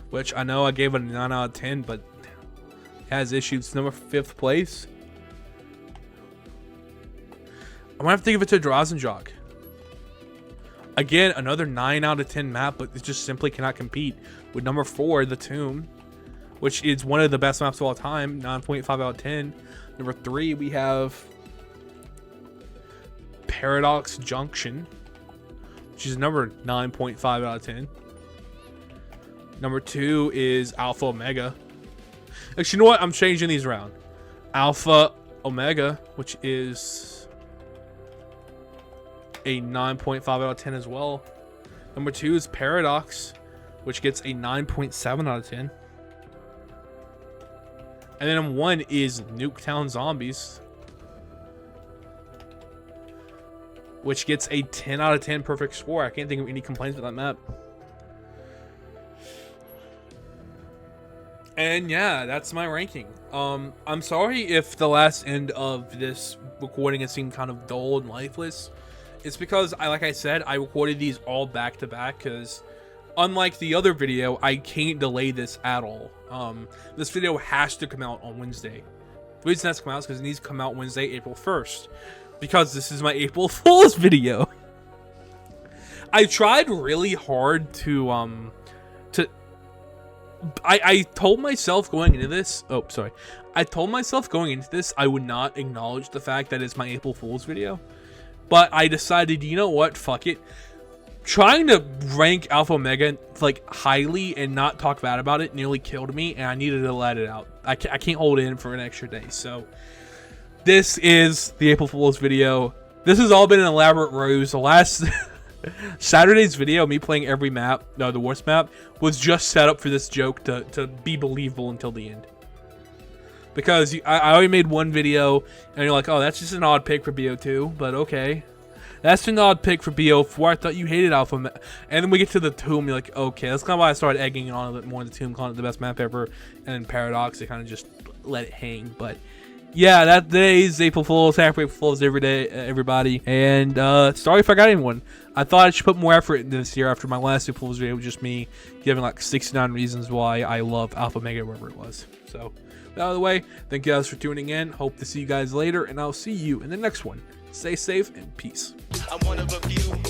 which I know I gave it a 9 out of 10, but has issues. Number 5th place. I'm going to have to give it to Drazenjog. Again, another 9 out of 10 map, but it just simply cannot compete with number 4, The Tomb, which is one of the best maps of all time, 9.5 out of 10. Number 3, we have Paradox Junction, which is number 9.5 out of 10. Number 2 is Alpha Omega. Actually, you know what? I'm changing these around. Alpha Omega, which is a 9.5 out of 10 as well. Number 2 is Paradox, which gets a 9.7 out of 10. And then number 1 is Nuketown Zombies, which gets a 10 out of 10 perfect score. I can't think of any complaints about that map. And yeah, that's my ranking. I'm sorry if the last end of this recording has seemed kind of dull and lifeless. It's because, like I said, I recorded these all back to back because unlike the other video, I can't delay this at all. This video has to come out on Wednesday. The reason it has to come out is because it needs to come out Wednesday, April 1st. Because this is my April Fool's video. I tried really hard to I told myself going into this, I told myself going into this I would not acknowledge the fact that it's my April Fool's video. But I decided, you know what, fuck it. Trying to rank Alpha Omega like highly and not talk bad about it nearly killed me, and I needed to let it out. I can't hold it in for an extra day, so this is the April Fool's video. This has all been an elaborate ruse. The last Saturday's video, me playing every map, no, the worst map, was just set up for this joke to be believable until the end. Because I already made one video, and you're like, oh, that's just an odd pick for BO2, but okay. That's an odd pick for BO4. I thought you hated Alpha. And then we get to the Tomb, you're like, okay, that's kind of why I started egging it on a bit more. The Tomb, calling it the best map ever, and then Paradox, they kind of just let it hang. But yeah, that today's April Fool's. Happy April Fool's every day, everybody. And sorry if I got anyone. I thought I should put more effort into this year after my last April Fool's video was just me giving like 69 reasons why I love Alpha Omega, wherever it was. So, out of the way, thank you guys for tuning in. Hope to see you guys later, and I'll see you in the next one. Stay safe and peace. I'm one of a few.